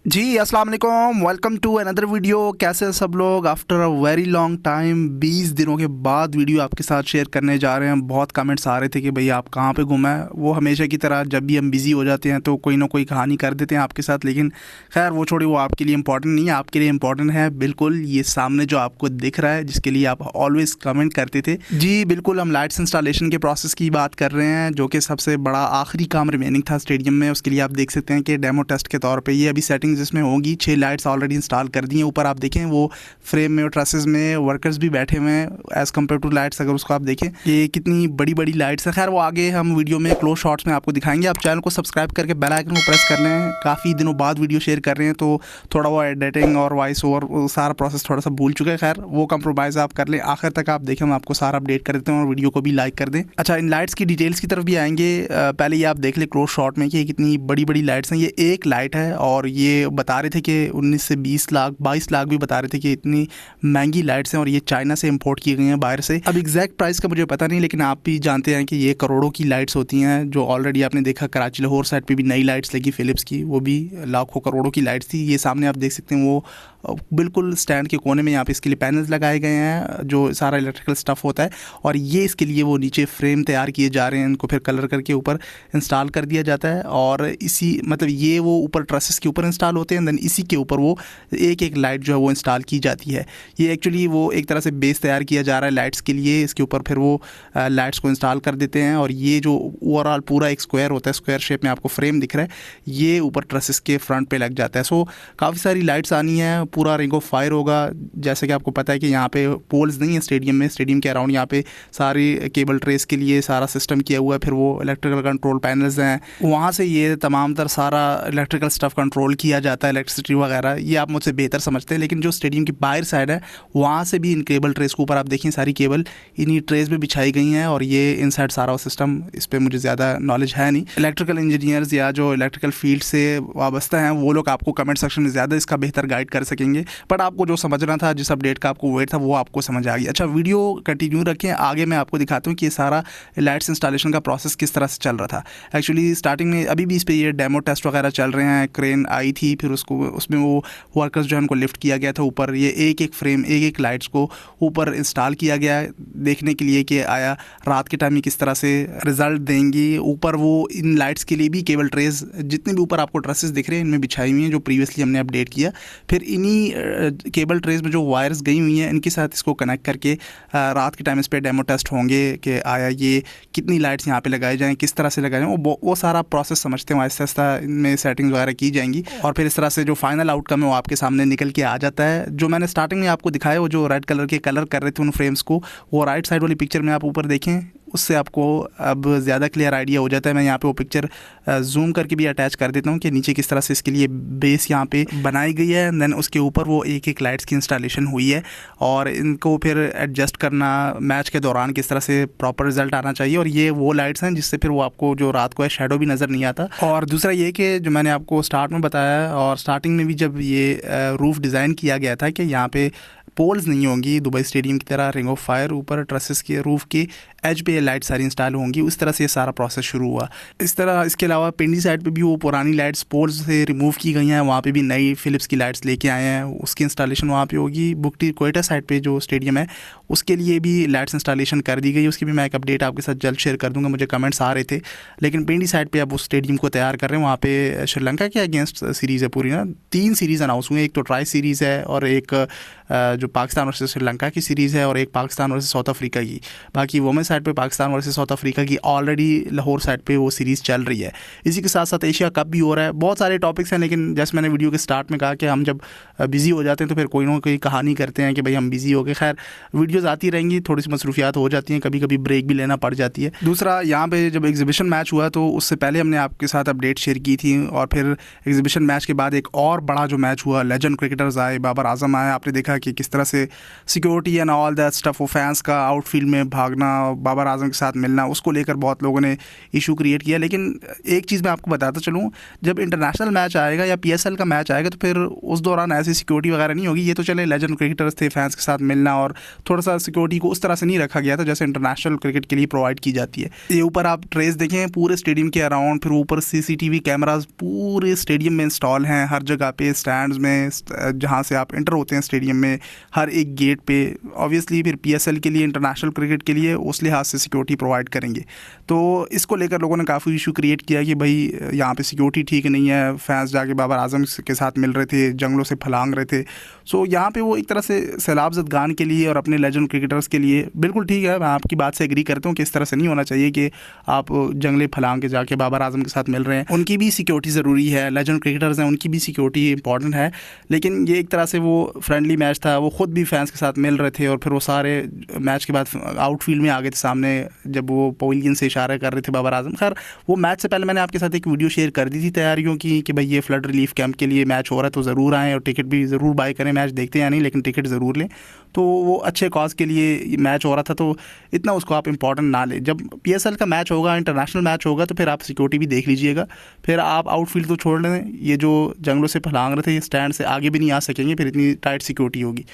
जी अस्सलाम वालेकुम, welcome to another video. कैसे हैं सब लोग? After a very long time 20 दिनों के बाद वीडियो आपके साथ शेयर करने जा रहे हैं। बहुत कमेंट्स आ रहे थे कि भाई आप कहाँ पे घूमे हैं। वो हमेशा की तरह जब भी हम बिज़ी हो जाते हैं तो कोई ना कोई कहानी कर देते हैं आपके साथ, लेकिन खैर वो छोड़िए, वो आपके लिए इंपॉर्टेंट नहीं है। आपके लिए इंपॉर्टेंट है बिल्कुल ये सामने जो आपको दिख रहा है, जिसके लिए आप ऑलवेज़ कमेंट करते थे। जी बिल्कुल, हम लाइट्स इंस्टॉलेशन के प्रोसेस की बात कर रहे हैं, जो कि सबसे बड़ा आखिरी काम रिमेनिंग था स्टेडियम में। उसके लिए आप देख सकते हैं कि डेमो टेस्ट के तौर पर ये अभी सेटिंग जिसमें होगी 6 लाइट्स ऑलरेडी इंस्टॉल कर दी हैं। ऊपर आप देखें वो फ्रेम में और ट्रसेस में वर्कर्स भी बैठे हुए हैं एज़ कम्पेयर टू लाइट्स। अगर उसको आप देखें ये कितनी बड़ी बड़ी लाइट्स हैं। खैर वो आगे हम वीडियो में क्लोज शॉट्स में आपको दिखाएंगे। आप चैनल को सब्सक्राइब करके बेल आइकन को प्रेस कर लें। काफ़ी दिनों बाद वीडियो शेयर कर रहे हैं तो थोड़ा वो एडिटिंग और वॉइस ओवर सारा प्रोसेस थोड़ा सा भूल चुके हैं। खैर वो कंप्रोमाइज़ आप कर लें, आखिर तक आप देखें, हम आपको सारा अपडेट कर देते हैं और वीडियो को भी लाइक कर दें। अच्छा, इन लाइट्स की डिटेल्स की तरफ भी आएंगे। पहले ये आप देख लें क्लोज शॉट में कि कितनी बड़ी बड़ी लाइट्स हैं। ये एक लाइट है और ये बता रहे थे कि 19 से 20 लाख 22 लाख भी बता रहे थे कि इतनी महंगी लाइट्स हैं और ये चाइना से इंपोर्ट की गई हैं बाहर से। अब एग्जैक्ट प्राइस का मुझे पता नहीं, लेकिन आप भी जानते हैं कि ये करोड़ों की लाइट्स होती हैं। जो ऑलरेडी आपने देखा कराची लाहौर साइड पे भी नई लाइट्स लगी फिलिप्स की, वो भी लाखों करोड़ों की लाइट्स थी। ये सामने आप देख सकते हैं वो बिल्कुल स्टैंड के कोने में यहाँ पे इसके लिए पैनल्स लगाए गए हैं, जो सारा इलेक्ट्रिकल स्टफ़ होता है। और ये इसके लिए वो नीचे फ्रेम तैयार किए जा रहे हैं, इनको फिर कलर करके ऊपर इंस्टॉल कर दिया जाता है। और इसी मतलब ये वो ऊपर ट्रसेस के ऊपर इंस्टॉल होते हैं, देन इसी के ऊपर वो एक एक लाइट जो है वो इंस्टॉल की जाती है। ये एक्चुअली वो एक तरह से बेस तैयार किया जा रहा है लाइट्स के लिए। इसके ऊपर फिर वो लाइट्स को इंस्टॉल कर देते हैं। और ये जो ओवरऑल पूरा एक स्क्वायर होता है, स्क्वायर शेप में आपको फ्रेम दिख रहा है, ये ऊपर ट्रसेस के फ्रंट पे लग जाता है। सो काफ़ी सारी लाइट्स आनी है, पूरा रिंग ऑफ फायर होगा। जैसे कि आपको पता है कि यहाँ पे पोल्स नहीं है स्टेडियम में, स्टेडियम के अराउंड यहाँ पे सारी केबल ट्रेस के लिए सारा सिस्टम किया हुआ है। फिर वो इलेक्ट्रिकल कंट्रोल पैनल्स हैं, वहाँ से ये तमाम तर सारा इलेक्ट्रिकल स्टफ कंट्रोल किया जाता है, इलेक्ट्रिसिटी वगैरह। ये आप मुझसे बेहतर समझते हैं, लेकिन जो स्टेडियम की बाहर साइड है वहाँ से भी इन केबल ट्रेस के ऊपर आप देखिए सारी केबल इन्हीं ट्रेस में बिछाई गई हैं। और ये इन साइड सारा सिस्टम, इस पर मुझे ज़्यादा नॉलेज है नहीं। इलेक्ट्रिकल इंजीनियर्स या जो इलेक्ट्रिकल फील्ड से वाबस्ता हैं वो लोग आपको कमेंट सेक्शन में ज़्यादा इसका बेहतर गाइड कर सकेंगे। बट आपको जो समझना था, जिस अपडेट का आपको वेट था, वो आपको समझ आ गया। अच्छा, वीडियो कंटिन्यू रखें, आगे मैं आपको दिखाता हूँ कि ये सारा लाइट्स इंस्टॉलेशन का प्रोसेस किस तरह से चल रहा था। एक्चुअली स्टार्टिंग में अभी भी इस पर ये डेमो टेस्ट वगैरह चल रहे हैं। क्रेन आई थी, फिर उसको उसमें वो वर्कर्स जो है उनको लिफ्ट किया गया था ऊपर। ये एक एक फ्रेम एक एक लाइट्स को ऊपर इंस्टॉल किया गया देखने के लिए कि आया रात के टाइम में किस तरह से रिजल्ट देंगी। ऊपर वो इन लाइट्स के लिए भी केबल ट्रेस जितने भी ऊपर आपको ट्रसेस दिख रहे हैं इनमें बिछाई हुई हैं, जो प्रीवियसली हमने अपडेट किया। फिर इन्हीं केबल ट्रेस में जो वायर्स गई हुई हैं इनके साथ इसको कनेक्ट करके रात के टाइम इस पर डेमो टेस्ट होंगे कि आया ये कितनी लाइट्स यहाँ पे लगाई जाएँ, किस तरह से लगाई जाएँ। वो सारा प्रोसेस समझते हैं, आहिस्ता आहिस्ता इनमें सेटिंग्स वगैरह की जाएंगी। और फिर इस तरह से जो फाइनल आउटकम है वो आपके सामने निकल के आ जाता है। जो मैंने स्टार्टिंग में आपको दिखाया, वो जो रेड कलर के कलर कर रहे थे उन फ्रेम्स को, वो राइट साइड वाली पिक्चर में आप ऊपर देखें, उससे आपको अब ज़्यादा क्लियर आइडिया हो जाता है। मैं यहाँ पे वो पिक्चर जूम करके भी अटैच कर देता हूँ कि नीचे किस तरह से इसके लिए बेस यहाँ पे बनाई गई है। देन उसके ऊपर वो एक एक लाइट्स की इंस्टॉलेशन हुई है और इनको फिर एडजस्ट करना मैच के दौरान किस तरह से प्रॉपर रिजल्ट आना चाहिए। और ये वो लाइट्स हैं जिससे फिर वो आपको जो रात को है शेडो भी नज़र नहीं आता। और दूसरा ये कि जो मैंने आपको स्टार्ट में बताया और स्टार्टिंग में भी जब ये रूफ़ डिज़ाइन किया गया था कि यहाँ पे पोल्स नहीं होंगी दुबई स्टेडियम की तरह रिंग ऑफ फायर, ऊपर ट्रसेस के रूफ़ के एज पे लाइट सारी इंस्टॉल होंगी। उस तरह से ये सारा प्रोसेस शुरू हुआ। इस तरह इसके अलावा पिंडी साइड पे भी वो पुरानी लाइट्स पोल्स से रिमूव की गई हैं, वहाँ पे भी नई फिलिप्स की लाइट्स लेके आए हैं, उसकी इंस्टॉलेशन वहाँ पे होगी। बुकटी कोयटा साइड पे जो स्टेडियम है उसके लिए भी लाइट्स इंस्टॉलेशन कर दी गई। उसकी भी मैं एक अपडेट आपके साथ जल्द शेयर कर दूँगा, मुझे कमेंट्स आ रहे थे। लेकिन पिंडी साइड पर अब उस स्टेडियम को तैयार कर रहे हैं। वहाँ पर श्रीलंका के अगेंस्ट सीरीज़ है पूरी ना, 3 सीरीज़ अनाउंस हुई हैं। एक तो ट्राई सीरीज़ है और एक जो पाकिस्तान वर्सेस श्रीलंका की सीरीज़ है और एक पाकिस्तान वर्सेस साउथ अफ्रीका की। बाकी वुमेन साइड पे पाकिस्तान वर्सेस साउथ अफ्रीका की ऑलरेडी लाहौर साइड पे वो सीरीज़ चल रही है। इसी के साथ साथ एशिया कप भी हो रहा है। बहुत सारे टॉपिक्स हैं, लेकिन जैसे मैंने वीडियो के स्टार्ट में कहा कि हम जब बिज़ी हो जाते हैं तो फिर कोई ना कोई कहानी करते हैं कि भाई हम बिज़ी हो गए। खैर वीडियोज़ आती रहेंगी, थोड़ी सी मसरूफियात हो जाती हैं, कभी कभी ब्रेक भी लेना पड़ जाती है। दूसरा, यहाँ पे जब एग्जीबिशन मैच हुआ तो उससे पहले हमने आपके साथ अपडेट शेयर की थी। और फिर एग्जीबिशन मैच के बाद एक और बड़ा जो मैच हुआ, लेजेंड क्रिकेटर्स आए, बाबर आजम आए, आपने देखा कि किस तरह तरह से security and all that stuff, वो फैंस का आउटफील्ड में भागना, बाबर आजम के साथ मिलना, उसको लेकर बहुत लोगों ने इशू क्रिएट किया। लेकिन एक चीज़ मैं आपको बताता चलूँ, जब इंटरनेशनल मैच आएगा या PSL का मैच आएगा तो फिर उस दौरान ऐसी सिक्योरिटी वगैरह नहीं होगी। ये तो चले लेजेंड क्रिकेटर्स थे, फैंस के साथ मिलना और थोड़ा सा सिक्योरिटी को उस तरह से नहीं रखा गया था जैसे इंटरनेशनल क्रिकेट के लिए प्रोवाइड की जाती है। ये ऊपर आप ट्रेस देखें पूरे स्टेडियम के अराउंड, फिर ऊपर CCTV कैमराज पूरे स्टेडियम में इंस्टॉल हैं, हर जगह पे, स्टैंड्स में, जहाँ से आप इंटर होते हैं स्टेडियम में, हर एक गेट पे। ऑब्वियसली फिर PSL के लिए, इंटरनेशनल क्रिकेट के लिए उस लिहाज से सिक्योरिटी प्रोवाइड करेंगे। तो इसको लेकर लोगों ने काफ़ी इशू क्रिएट किया कि भाई यहाँ पे सिक्योरिटी ठीक नहीं है, फैंस जाके बाबर आजम के साथ मिल रहे थे, जंगलों से फलांग रहे थे। सो यहाँ पे वो एक तरह से सैलाब ज़दगान के लिए और अपने लेजेंड क्रिकेटर्स के लिए बिल्कुल ठीक है, मैं आपकी बात से एग्री करता हूँ कि इस तरह से नहीं होना चाहिए कि आप जंगले फलांग के जाके बाबर आजम के साथ मिल रहे हैं। उनकी भी सिक्योरिटी ज़रूरी है, लेजेंड क्रिकेटर्स हैं, उनकी भी सिक्योरिटी इंपॉर्टेंट है। लेकिन ये एक तरह से वो फ्रेंडली मैच था, वो ख़ुद भी फैंस के साथ मिल रहे थे और फिर वो सारे मैच के बाद आउटफील्ड में आ गए थे सामने, जब वो पवेलियन से इशारा कर रहे थे बाबर आजम। खैर वो मैच से पहले मैंने आपके साथ एक वीडियो शेयर कर दी थी तैयारियों की कि भाई ये फ्लड रिलीफ कैंप के लिए मैच हो रहा है तो ज़रूर आएँ और टिकट भी ज़रूर बाय करें, मैच देखते हैं या नहीं लेकिन टिकट ज़रूर लें। तो वो अच्छे कॉज के लिए मैच हो रहा था, तो इतना उसको आप इंपॉर्टेंट ना लें। जब PSL का मैच होगा, इंटरनेशनल मैच होगा, तो फिर आप सिक्योरिटी भी देख लीजिएगा। फिर आप आउटफील्ड तो छोड़ लें, ये जो जंगलों से फलांग रहे थे, ये स्टैंड से आगे भी नहीं आ सकेंगे, फिर इतनी टाइट सिक्योरिटी होगी।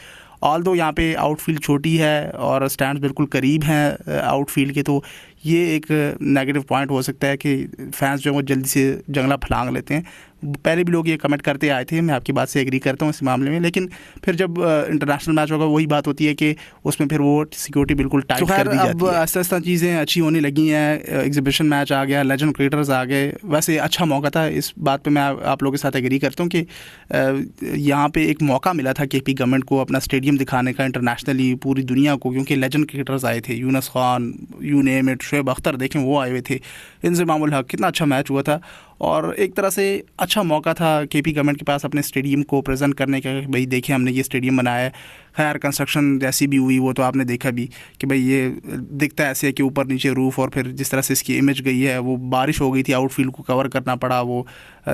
ऑल्दो यहाँ पे आउटफील्ड छोटी है और स्टैंड बिल्कुल करीब हैं आउटफील्ड के, तो ये एक नेगेटिव पॉइंट हो सकता है कि फैंस जो है वो जल्दी से जंगला फलांग लेते हैं। पहले भी लोग ये कमेंट करते आए थे, मैं आपकी बात से एग्री करता हूँ इस मामले में। लेकिन फिर जब इंटरनेशनल मैच होगा वही बात होती है कि उसमें फिर वो सिक्योरिटी बिल्कुल टाइट कर दी जाती है। अब आस्ते आस्ते चीज़ें अच्छी होने लगी हैं, एग्जीबिशन मैच आ गया, लेजेंड क्रिकेटर्स आ गए, वैसे अच्छा मौका था। इस बात पे मैं आप लोगों के साथ एग्री करता हूँ कि यहाँ पे एक मौका मिला था KP गवर्नमेंट को अपना स्टेडियम दिखाने का इंटरनेशनली पूरी दुनिया को, क्योंकि लेजेंड क्रिकेटर्स आए थे, Yunus Khan, you name it, Shoaib Akhtar देखें वो आए हुए थे, इंजमाम उल हक, कितना अच्छा मैच हुआ था। और एक तरह से अच्छा मौका था KP गवर्नमेंट के पास अपने स्टेडियम को प्रेजेंट करने का, भाई देखिए हमने ये स्टेडियम बनाया है। खैर कंस्ट्रक्शन जैसी भी हुई वो तो आपने देखा भी कि भाई ये दिखता ऐसे है कि ऊपर नीचे रूफ़, और फिर जिस तरह से इसकी इमेज गई है, वो बारिश हो गई थी, आउटफील्ड को कवर करना पड़ा, वो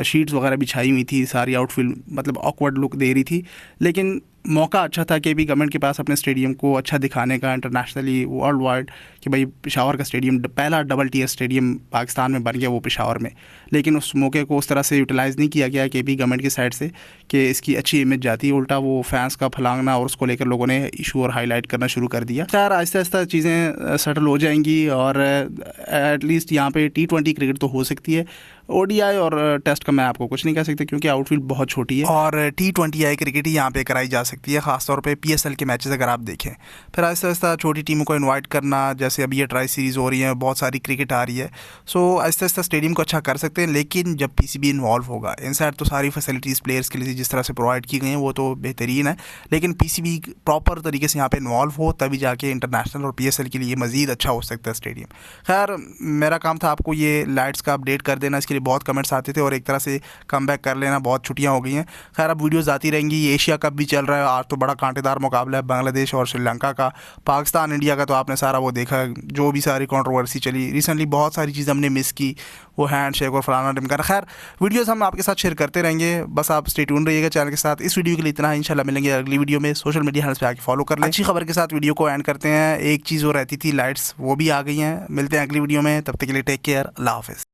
शीट्स वगैरह बिछाई हुई थी, सारी आउटफील्ड मतलब ऑकवर्ड लुक दे रही थी। लेकिन मौका अच्छा था KP गवर्नमेंट के पास अपने स्टेडियम को अच्छा दिखाने का इंटरनेशनली, वर्ल्ड वाइड, कि भाई पेशावर का स्टेडियम पहला डबल टियर स्टेडियम पाकिस्तान में बन गया, वो पेशावर में। लेकिन उस मौके को उस तरह से यूटिलाइज़ नहीं किया गया KP गवर्नमेंट की साइड से कि इसकी अच्छी इमेज जाती है, उल्टा वो फैंस का फलांगना और उसको लेकर लोगों ने इशू और हाईलाइट करना शुरू कर दिया। खैर आहिस्ता आहिस्ता चीज़ें सेटल हो जाएंगी और एटलीस्ट यहाँ पे T20 क्रिकेट तो हो सकती है। ODI और टेस्ट का मैं आपको कुछ नहीं कह सकता क्योंकि आउटफील्ड बहुत छोटी है, और T20I क्रिकेट ही यहाँ पे कराई जा सकती है, ख़ासतौर पे PSL के मैचेस अगर आप देखें। फिर आहिस्ता आहिस्ता छोटी टीमों को इनवाइट करना, जैसे अभी ये ट्राई सीरीज़ हो रही है, बहुत सारी क्रिकेट आ रही है, सो आहिस्ता आहिस्ता स्टेडियम को अच्छा कर सकते हैं। लेकिन जब PCB इन्वॉल्व होगा, इनसाइड तो सारी फैसिलिटीज़ प्लेयर्स के लिए जिस तरह से प्रोवाइड की गई हैं वो तो बेहतरीन है, लेकिन PCB प्रॉपर तरीके से यहाँ पर इन्वॉल्व हो तभी जाके इंटरनेशनल और PSL के लिए मज़ीद अच्छा हो सकता है स्टेडियम। खैर मेरा काम था आपको ये लाइट्स का अपडेट कर देना, इसके लिए बहुत कमेंट्स आते थे, और एक तरह से कम बैक कर लेना, बहुत छुट्टियां हो गई हैं। खैर अब वीडियोस आती रहेंगी। एशिया कप भी चल रहा है, आज तो बड़ा कांटेदार मुकाबला है बांग्लादेश और श्रीलंका का। पाकिस्तान इंडिया का तो आपने सारा वो देखा, जो भी सारी कंट्रोवर्सी चली रिसेंटली, बहुत सारी चीज़ें हमने मिस की, वो हैंड शेक और फलाना ढिमकाना। खैर वीडियोज़ हम आपके साथ शेयर करते रहेंगे, बस आप स्टे ट्यून रहिएगा चैनल के साथ। इस वीडियो के लिए इतना, इंशाल्लाह मिलेंगे अगली वीडियो में। सोशल मीडिया हैंडल्स पे आके फॉलो कर लें। अच्छी खबर के साथ वीडियो को एंड करते हैं। एक चीज़ वो रहती थी, लाइट्स वो भी आ गई हैं। मिलते हैं अगली वीडियो में, तब तक के लिए टेक केयर, अल्लाह हाफ़िज़।